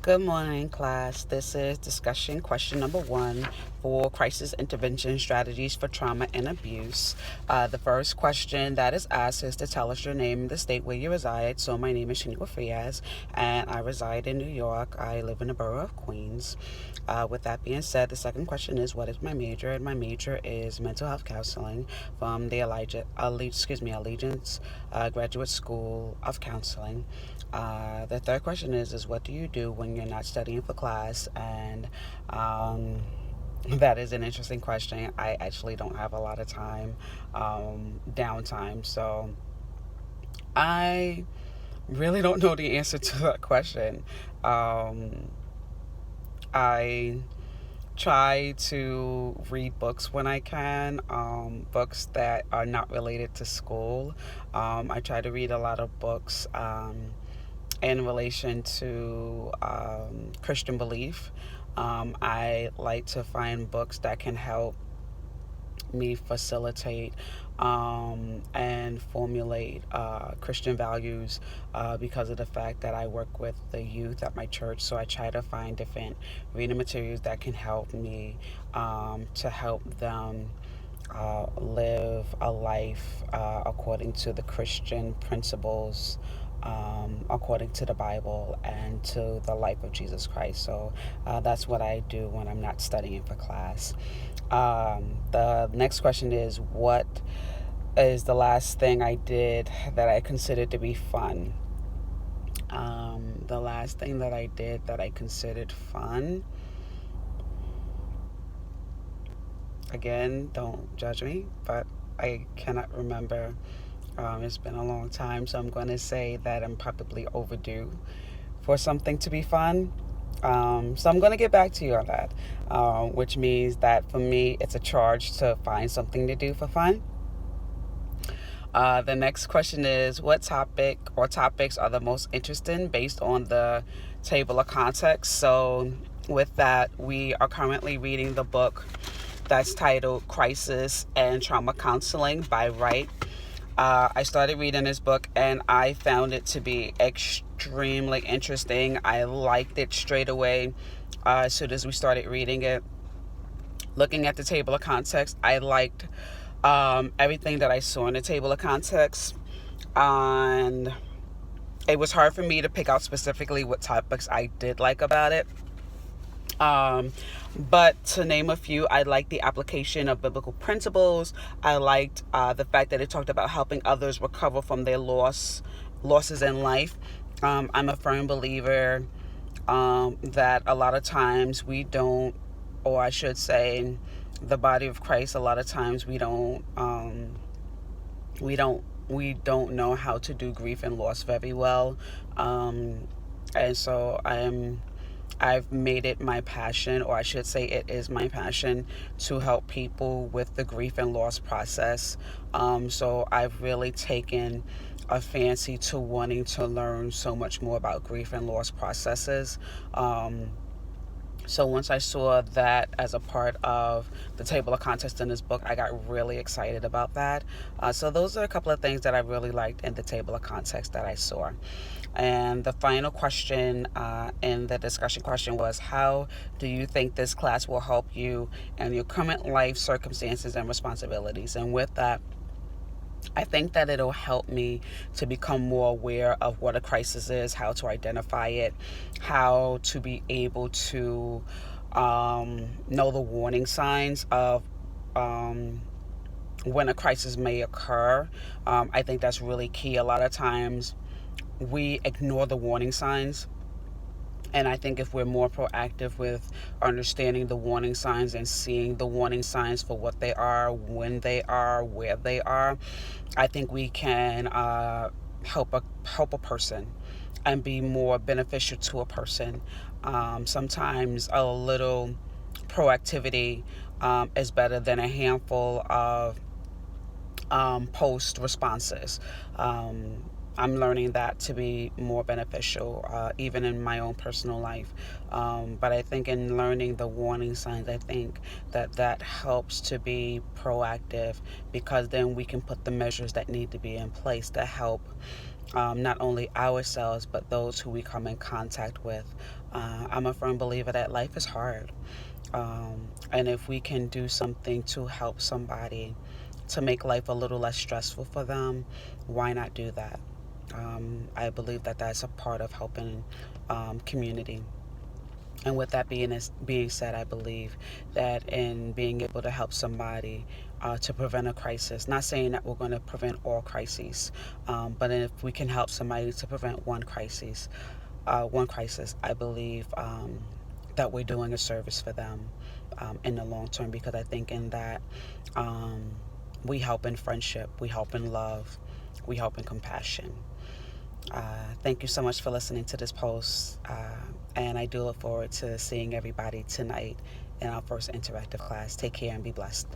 Good morning, class. This is discussion question number 1 for crisis intervention strategies for trauma and abuse. The first question that is asked is to tell us your name and the state where you reside. So, my name is Shaniqua Frias, and I reside in New York. I live in the borough of Queens. With that being said, the second question is, what is my major? And my major is mental health counseling from the Allegiance Graduate School of Counseling. The third question is what do you do when you're not studying for class? And that is an interesting question. I actually don't have a lot of time, downtime, so I really don't know the answer to that question. Um, I try to read books when I can, books that are not related to school. I try to read a lot of books in relation to Christian belief. I like to find books that can help me facilitate and formulate Christian values because of the fact that I work with the youth at my church. So I try to find different reading materials that can help me to help them live a life according to the Christian principles, according to the Bible and to the life of Jesus Christ. So that's what I do when I'm not studying for class. The next question is, what is the last thing I did that I considered to be fun? The last thing that I did that I considered fun, again, don't judge me, but I cannot remember. It's been a long time, so I'm going to say that I'm probably overdue for something to be fun. So I'm going to get back to you on that, which means that for me, it's a charge to find something to do for fun. The next question is, what topic or topics are the most interesting based on the table of context? So with that, we are currently reading the book that's titled Crisis and Trauma Counseling by Wright. I started reading this book and I found it to be extremely interesting. I liked it straight away as soon as we started reading it. Looking at the table of context, I liked everything that I saw in the table of context. And it was hard for me to pick out specifically what topics I did like about it. But to name a few, I liked the application of biblical principles. I liked the fact that it talked about helping others recover from their losses in life. I'm a firm believer that a lot of times we don't, or I should say, the body of Christ. A lot of times we don't know how to do grief and loss very well, and so I've made it my passion, or I should say it is my passion, to help people with the grief and loss process. So I've really taken a fancy to wanting to learn so much more about grief and loss processes. So once I saw that as a part of the table of contents in this book, I got really excited about that. So those are a couple of things that I really liked in the table of context that I saw. And the final question in the discussion question was, how do you think this class will help you in your current life circumstances and responsibilities? And with that, I think that it'll help me to become more aware of what a crisis is, how to identify it, how to be able to know the warning signs of when a crisis may occur. I think that's really key. A lot of times we ignore the warning signs. And I think if we're more proactive with understanding the warning signs and seeing the warning signs for what they are, when they are, where they are, I think we can help a person and be more beneficial to a person. Sometimes a little proactivity is better than a handful of post responses. I'm learning that to be more beneficial, even in my own personal life. But I think in learning the warning signs, I think that helps to be proactive, because then we can put the measures that need to be in place to help not only ourselves, but those who we come in contact with. I'm a firm believer that life is hard. And if we can do something to help somebody to make life a little less stressful for them, why not do that? I believe that that's a part of helping community. And with that being said, I believe that in being able to help somebody to prevent a crisis, not saying that we're going to prevent all crises, but if we can help somebody to prevent one crisis, I believe that we're doing a service for them in the long term, because I think in that um, we help in friendship, we help in love, we help in compassion. Thank you so much for listening to this post. And I do look forward to seeing everybody tonight in our first interactive class. Take care and be blessed.